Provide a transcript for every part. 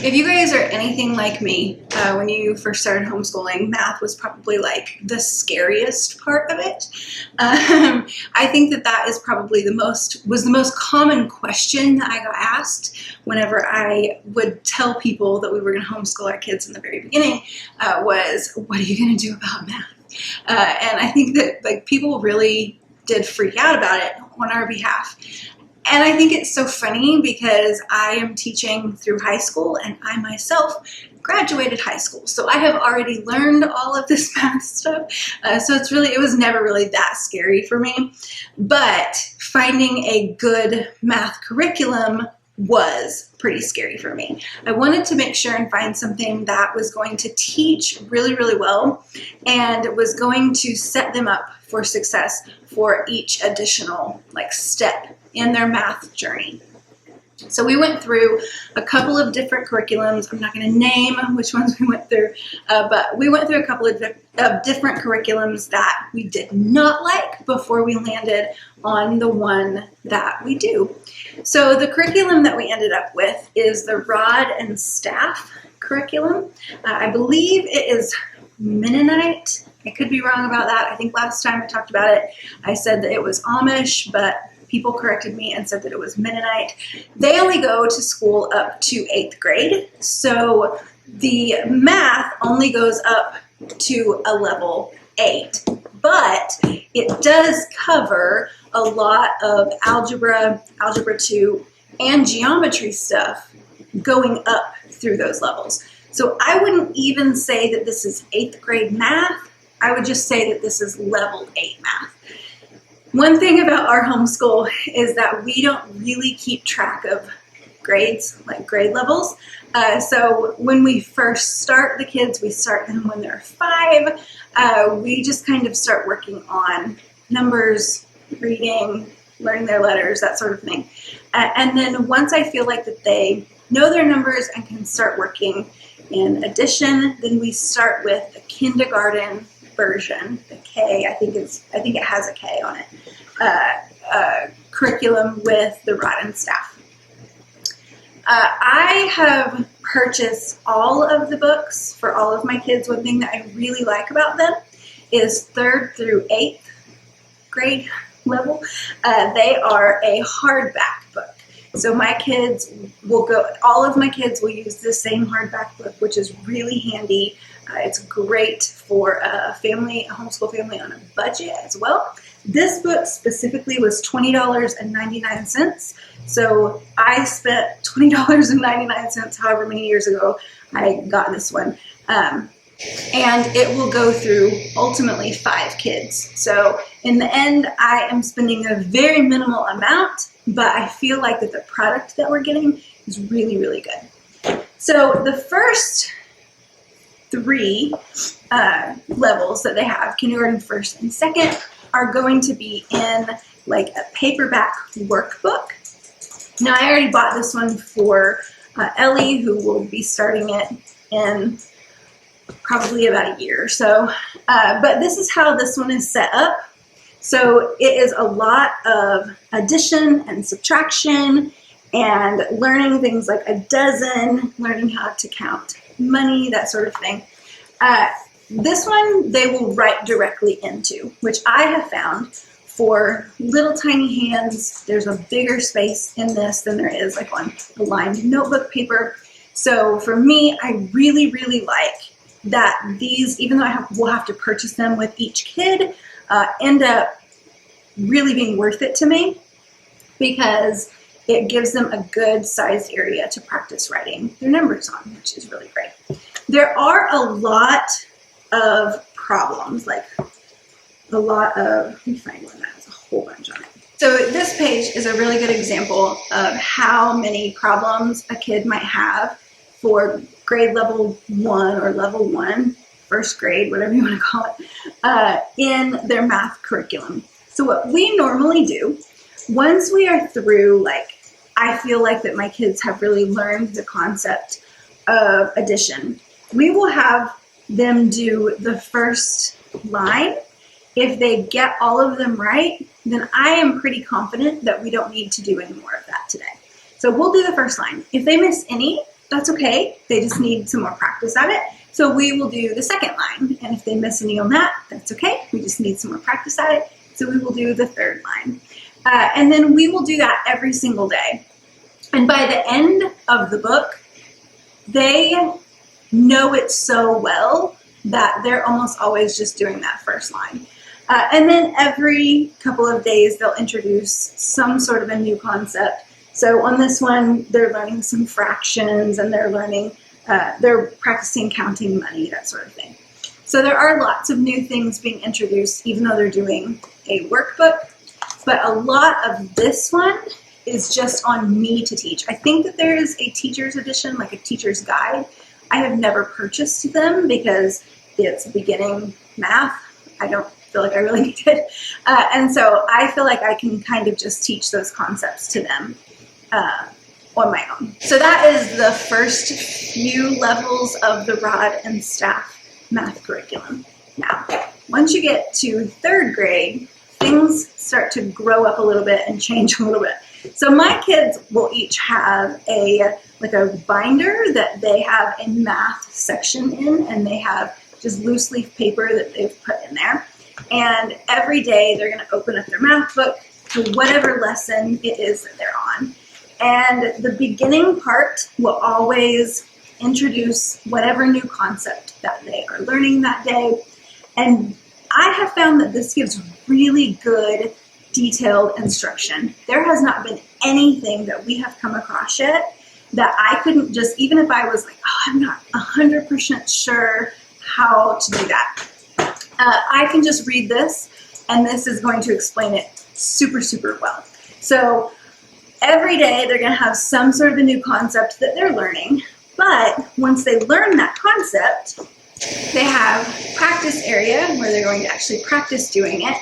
If you guys are anything like me, when you first started homeschooling, math was probably like the scariest part of it. I think that is probably the most common question that I got asked whenever I would tell people that we were going to homeschool our kids in the very beginning, was, what are you going to do about math? And I think that like people really did freak out about it on our behalf. And I think it's so funny because I am teaching through high school and I myself graduated high school. So I have already learned all of this math stuff. So it was never really that scary for me. But finding a good math curriculum was pretty scary for me. I wanted to make sure and find something that was going to teach really, really well and was going to set them up for success for each additional step in their math journey. So we went through a couple of different curriculums. I'm not going to name which ones we went through, but we went through a couple of different curriculums that we did not like before we landed on the one that we do. So the curriculum that we ended up with is the Rod and Staff curriculum. I believe it is Mennonite. I could be wrong about that. I think last time I talked about it, I said that it was Amish, but people corrected me and said that it was Mennonite. They only go to school up to 8th grade, so the math only goes up to a level 8, but it does cover a lot of algebra, algebra 2, and geometry stuff going up through those levels. So I wouldn't even say that this is 8th grade math. I would just say that this is level 8 math. One thing about our homeschool is that we don't really keep track of grades, like grade levels. So when we first start the kids, we start them when they're 5. We just kind of start working on numbers, reading, learning their letters, that sort of thing. And then once I feel like that they know their numbers and can start working in addition, then we start with the kindergarten version, the K, I think it has a K on it, curriculum with the Rod and Staff. I have purchased all of the books for all of my kids. One thing that I really like about them is 3rd through 8th grade level. They are a hardback book. So my kids all of my kids will use the same hardback book, which is really handy. It's great for a homeschool family on a budget as well. This book specifically was $20.99. So I spent $20.99 however many years ago I got this one. And it will go through ultimately 5 kids. So in the end, I am spending a very minimal amount, but I feel like that the product that we're getting is really, really good. So the first 3 levels that they have, kindergarten, 1st, and 2nd, are going to be in like a paperback workbook. Now I already bought this one for Ellie, who will be starting it in probably about a year or so. But this is how this one is set up. So it is a lot of addition and subtraction and learning things like a dozen, learning how to count money, that sort of thing. This one they will write directly into, which I have found for little tiny hands, there's a bigger space in this than there is like on a lined notebook paper. So for me, I really, really like that these, even though we'll have to purchase them with each kid, end up really being worth it to me because it gives them a good sized area to practice writing their numbers on, which is really great. There are a lot of problems, let me find one that has a whole bunch on it. So this page is a really good example of how many problems a kid might have for grade level 1 or level 1, 1st grade, whatever you want to call it, in their math curriculum. So what we normally do, once we are through, I feel like that my kids have really learned the concept of addition, we will have them do the first line. If they get all of them right, then I am pretty confident that we don't need to do any more of that today. So we'll do the first line. If they miss any, that's okay. They just need some more practice at it. So we will do the second line. And if they miss any on that, that's okay. We just need some more practice at it. So we will do the third line. And then we will do that every single day. And by the end of the book, they know it so well that they're almost always just doing that first line. And then every couple of days, they'll introduce some sort of a new concept. So on this one, they're learning some fractions, and they're practicing counting money, that sort of thing. So there are lots of new things being introduced, even though they're doing a workbook. But a lot of this one is just on me to teach. I think that there is a teacher's edition, like a teacher's guide. I have never purchased them because it's beginning math. I don't feel like I really need it. And so I feel like I can kind of just teach those concepts to them on my own. So that is the first few levels of the Rod and Staff math curriculum. Now, once you get to third grade, things start to grow up a little bit and change a little bit. So my kids will each have a binder that they have a math section in, and they have just loose leaf paper that they've put in there. And every day they're going to open up their math book to whatever lesson it is that they're on. And the beginning part will always introduce whatever new concept that they are learning that day. And I have found that this gives really good detailed instruction. There has not been anything that we have come across yet that I couldn't just, even if I was like, oh, I'm not 100% sure how to do that. I can just read this, and this is going to explain it super, super well. So every day they're going to have some sort of a new concept that they're learning, but once they learn that concept, they have practice area where they're going to actually practice doing it.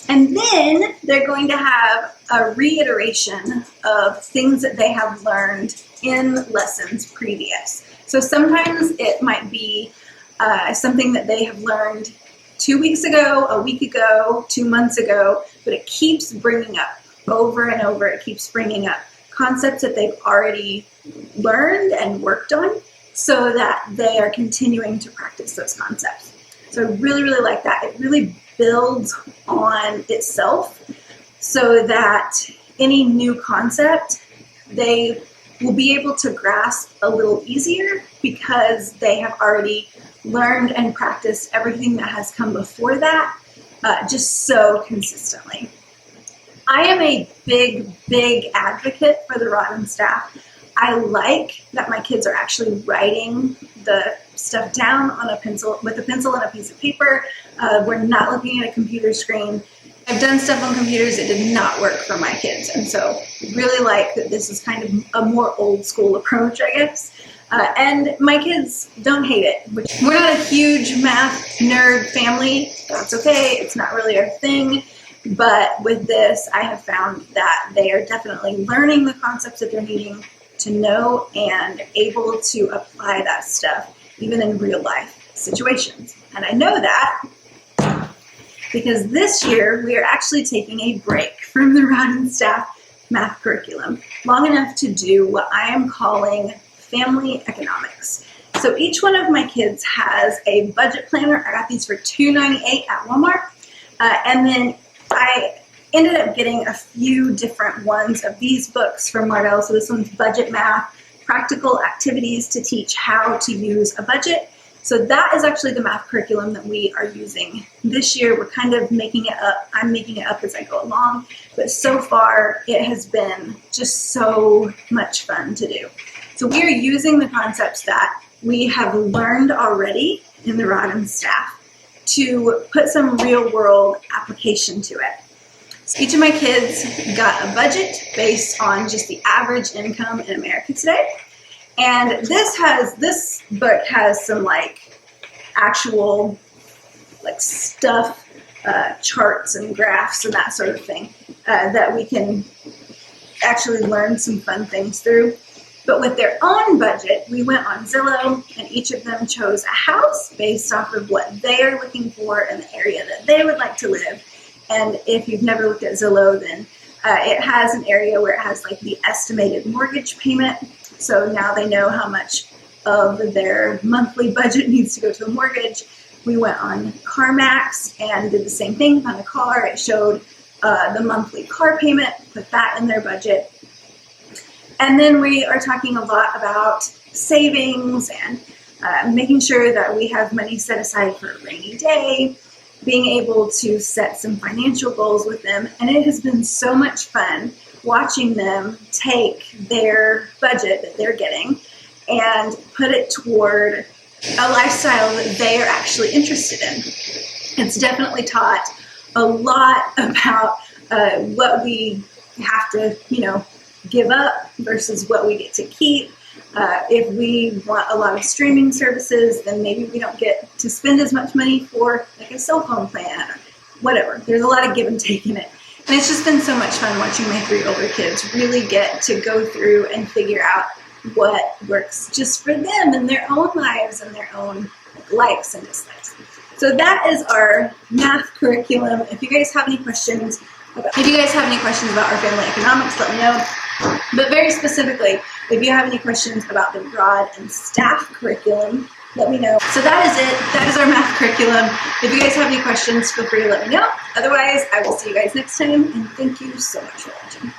And then they're going to have a reiteration of things that they have learned in lessons previous. So sometimes it might be something that they have learned 2 weeks ago, a week ago, 2 months ago, but it keeps bringing up over and over. It keeps bringing up concepts that they've already learned and worked on so that they are continuing to practice those concepts. So I really, really like that. It really builds on itself so that any new concept they will be able to grasp a little easier because they have already learned and practiced everything that has come before that just so consistently. I am a big advocate for the Rod and Staff. I like that my kids are actually writing the stuff down on a pencil with a pencil and a piece of paper. We're not looking at a computer screen. I've done stuff on computers. It did not work for my kids. And so really like that this is kind of a more old school approach, I guess. And my kids don't hate it. We're not a huge math nerd family. That's okay. It's not really our thing. But with this, I have found that they are definitely learning the concepts that they're needing to know and able to apply that stuff even in real life situations. And I know that because this year we are actually taking a break from the Rod and Staff math curriculum long enough to do what I am calling family economics. So each one of my kids has a budget planner. I got these for $2.98 at Walmart. And then I ended up getting a few different ones of these books from Mardell. So this one's Budget Math, Practical Activities to Teach How to Use a Budget. So that is actually the math curriculum that we are using this year. We're kind of making it up. I'm making it up as I go along. But so far, it has been just so much fun to do. So we are using the concepts that we have learned already in the Rod and Staff to put some real world application to it. So each of my kids got a budget based on just the average income in America today. And this book has some actual stuff, charts and graphs and that sort of thing that we can actually learn some fun things through. But with their own budget, we went on Zillow, and each of them chose a house based off of what they are looking for in the area that they would like to live. And if you've never looked at Zillow, then it has an area where it has the estimated mortgage payment. So now they know how much of their monthly budget needs to go to a mortgage. We went on CarMax and did the same thing, found a car. It showed the monthly car payment, put that in their budget. And then we are talking a lot about savings and making sure that we have money set aside for a rainy day, being able to set some financial goals with them. And it has been so much fun watching them take their budget that they're getting and put it toward a lifestyle that they are actually interested in. It's definitely taught a lot about what we have to, give up versus what we get to keep. If we want a lot of streaming services, then maybe we don't get to spend as much money for like a cell phone plan or whatever. There's a lot of give and take in it. And it's just been so much fun watching my 3 older kids really get to go through and figure out what works just for them in their own lives and their own likes and dislikes. So that is our math curriculum. If you guys have any questions about our family economics, let me know. But very specifically, if you have any questions about the broad and staff curriculum, let me know. So that is it. That is our math curriculum. If you guys have any questions, feel free to let me know. Otherwise, I will see you guys next time, and thank you so much for watching.